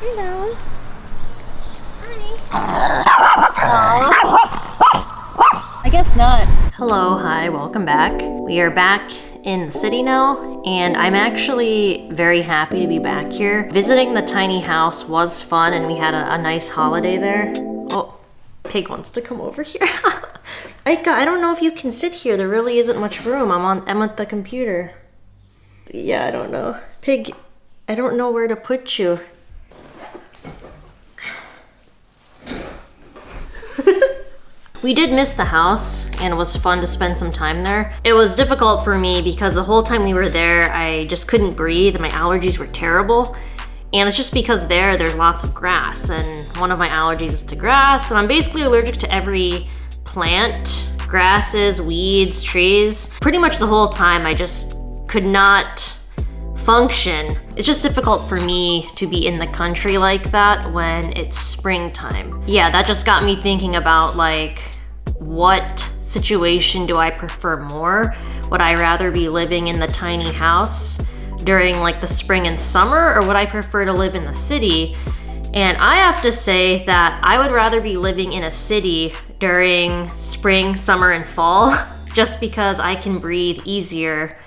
Hello. I guess not. Hello, hi, welcome back. We are back in the city now, and I'm actually very happy to be back here. Visiting the tiny house was fun, and we had a nice holiday there. Oh, Pig wants to come over here. Ika, I don't know if you can sit here. There really isn't much room. I'm at the computer. Yeah, I don't know. Pig, I don't know where to put you. We did miss the house, and it was fun to spend some time there. It was difficult for me because the whole time we were there, I just couldn't breathe. My allergies were terrible. And it's just because there's lots of grass, and one of my allergies is to grass, and I'm basically allergic to every plant, grasses, weeds, trees. Pretty much the whole time I just could not function. It's just difficult for me to be in the country like that when it's springtime. Yeah, that just got me thinking about like, what situation do I prefer more? Would I rather be living in the tiny house during like the spring and summer, or would I prefer to live in the city? And I have to say that I would rather be living in a city during spring, summer, and fall, just because I can breathe easier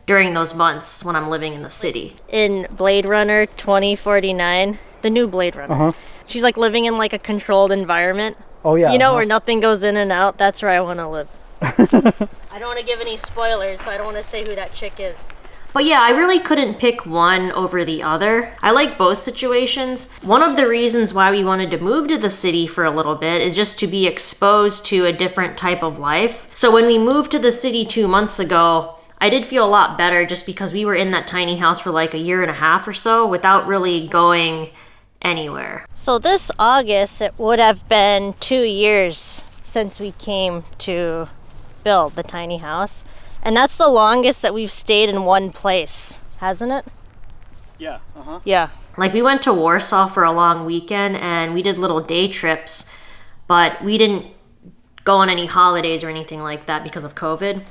during those months when I'm living in the city. In Blade Runner 2049, the new Blade Runner, she's like living in like a controlled environment. Oh yeah. You know, where nothing goes in and out. That's where I want to live. I don't want to give any spoilers, so I don't want to say who that chick is. But yeah, I really couldn't pick one over the other. I like both situations. One of the reasons why we wanted to move to the city for a little bit is just to be exposed to a different type of life. So when we moved to the city 2 months ago, I did feel a lot better just because we were in that tiny house for like a year and a half or so without really going anywhere. So this August, it would have been 2 years since we came to build the tiny house. And that's the longest that we've stayed in one place, hasn't it? Yeah, Yeah. Like we went to Warsaw for a long weekend and we did little day trips, but we didn't go on any holidays or anything like that because of COVID.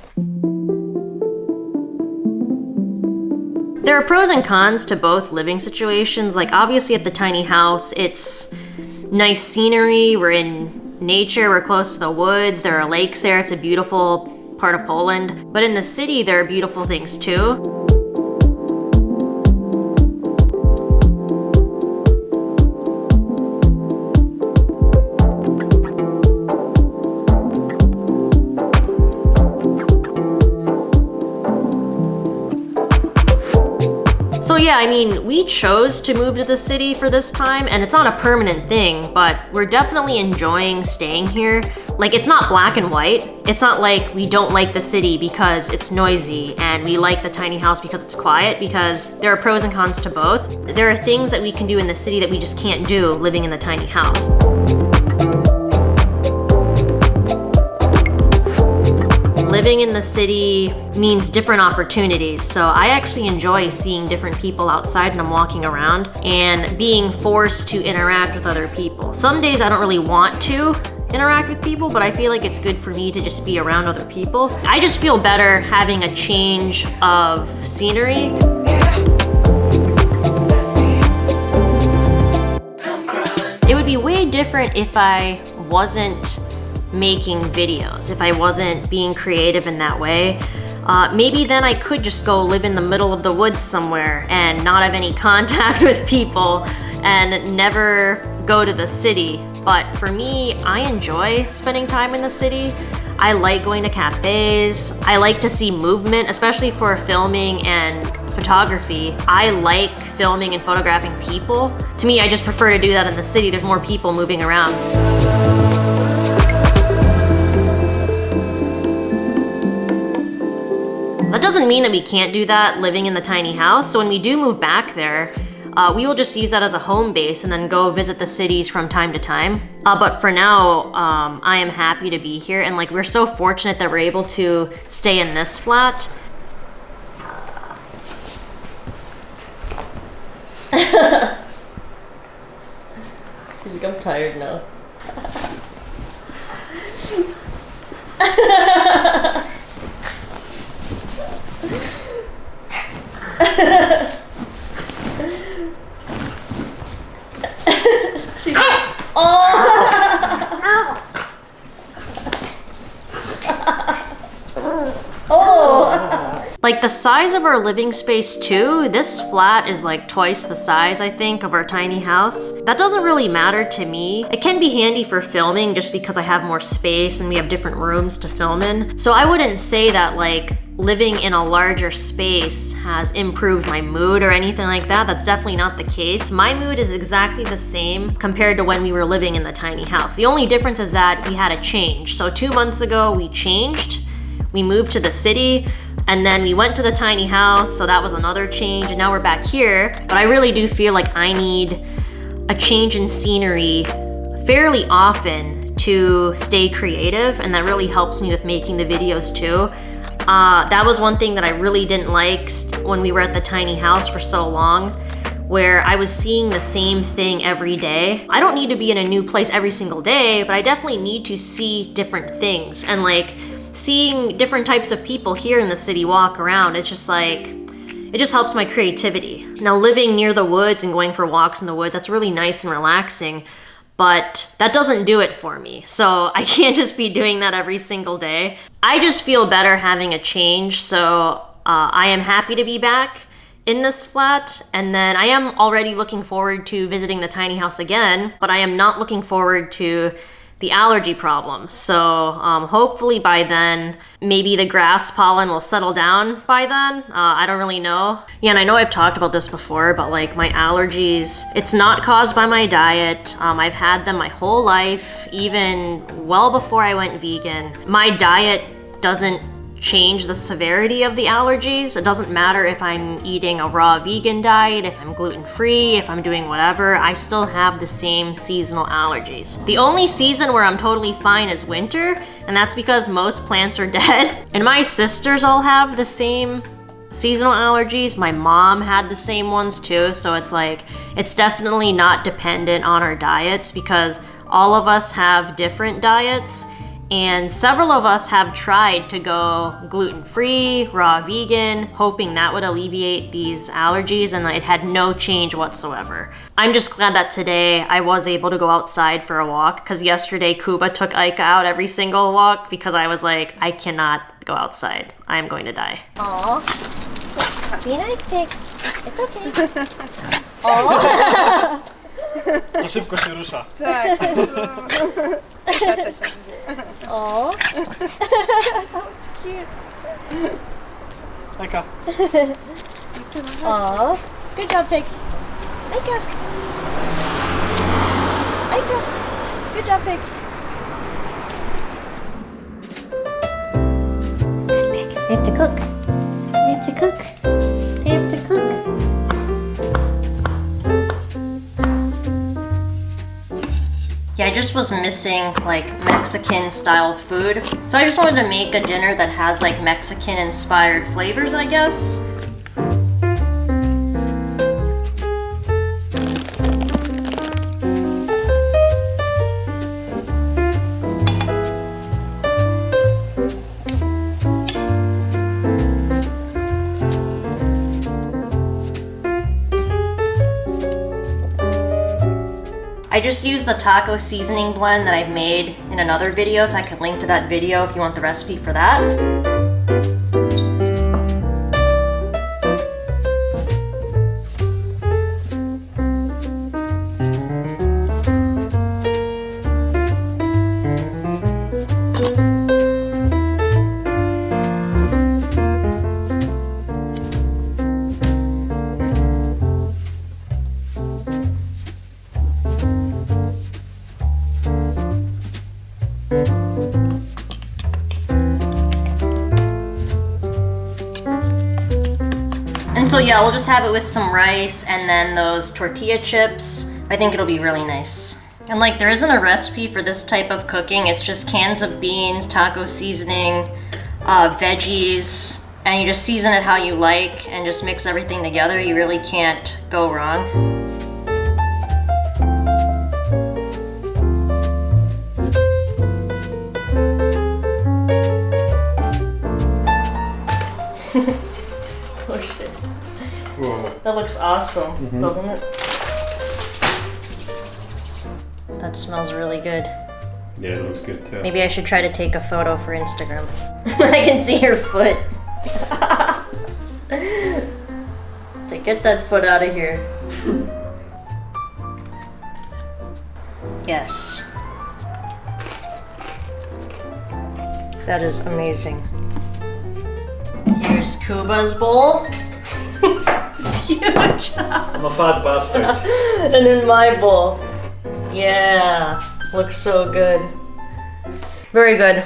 There are pros and cons to both living situations. Like obviously at the tiny house, it's nice scenery. We're in nature, we're close to the woods, there are lakes there. It's a beautiful part of Poland. But in the city, there are beautiful things too. So yeah, I mean, we chose to move to the city for this time, and it's not a permanent thing, but we're definitely enjoying staying here. Like, it's not black and white. It's not like we don't like the city because it's noisy, and we like the tiny house because it's quiet, because there are pros and cons to both. There are things that we can do in the city that we just can't do living in the tiny house. Living in the city means different opportunities, so I actually enjoy seeing different people outside when I'm walking around and being forced to interact with other people. Some days I don't really want to interact with people, but I feel like it's good for me to just be around other people. I just feel better having a change of scenery. It would be way different if I wasn't making videos, if I wasn't being creative in that way. Maybe then I could just go live in the middle of the woods somewhere and not have any contact with people and never go to the city. But for me, I enjoy spending time in the city. I like going to cafes. I like to see movement, especially for filming and photography. I like filming and photographing people. To me, I just prefer to do that in the city. There's more people moving around. That doesn't mean that we can't do that living in the tiny house. So when we do move back there, we will just use that as a home base and then go visit the cities from time to time. But for now, I am happy to be here. And like, we're so fortunate that we're able to stay in this flat. She's like, I'm tired now. Like the size of our living space too, this flat is like twice the size, I think, of our tiny house. That doesn't really matter to me. It can be handy for filming just because I have more space and we have different rooms to film in. So I wouldn't say that like living in a larger space has improved my mood or anything like that. That's definitely not the case. My mood is exactly the same compared to when we were living in the tiny house. The only difference is that we had a change. So 2 months ago, we changed. We moved to the city. And then we went to the tiny house, so that was another change, and now we're back here. But I really do feel like I need a change in scenery fairly often to stay creative, and that really helps me with making the videos too. That was one thing that I really didn't like when we were at the tiny house for so long, where I was seeing the same thing every day. I don't need to be in a new place every single day, but I definitely need to see different things, and like, seeing different types of people here in the city walk around, it's just like, it just helps my creativity. Now living near the woods and going for walks in the woods, that's really nice and relaxing, but that doesn't do it for me. So I can't just be doing that every single day. I just feel better having a change, so I am happy to be back in this flat, and then I am already looking forward to visiting the tiny house again, but I am not looking forward to the allergy problems. So hopefully by then, maybe the grass pollen will settle down by then. I don't really know. Yeah, and I know I've talked about this before, but like my allergies, it's not caused by my diet. I've had them my whole life, even well before I went vegan. My diet doesn't change the severity of the allergies. It doesn't matter if I'm eating a raw vegan diet, if I'm gluten-free, if I'm doing whatever, I still have the same seasonal allergies. The only season where I'm totally fine is winter, and that's because most plants are dead. And my sisters all have the same seasonal allergies. My mom had the same ones too, so it's like, it's definitely not dependent on our diets because all of us have different diets. And several of us have tried to go gluten-free, raw vegan, hoping that would alleviate these allergies, and it had no change whatsoever. I'm just glad that today I was able to go outside for a walk, because yesterday Kuba took Aika out every single walk because I was like, I cannot go outside. I am going to die. Aw. Be nice, pig. It's okay. Aw. To szybko się rusza. Tak. Krzacza się. Aw. That's cute. Aika. Aw. Good job, pig. Aika. Aika. Good job, pig. Good pig. They have to cook. They have to cook. They have to cook. Yeah, I just was missing like Mexican style food. So I just wanted to make a dinner that has like Mexican inspired flavors, I guess. I just used the taco seasoning blend that I've made in another video, so I could link to that video if you want the recipe for that. And so yeah, we'll just have it with some rice and then those tortilla chips. I think it'll be really nice. And like, there isn't a recipe for this type of cooking. It's just cans of beans, taco seasoning, veggies, and you just season it how you like and just mix everything together. You really can't go wrong. Oh shit. Whoa. That looks awesome, doesn't it? That smells really good. Yeah, it looks good too. Maybe I should try to take a photo for Instagram. I can see your foot. Get that foot out of here. Yes. That is amazing. Here's Kuba's bowl. It's huge. I'm a fat bastard. And then my bowl. Yeah. Looks so good. Very good.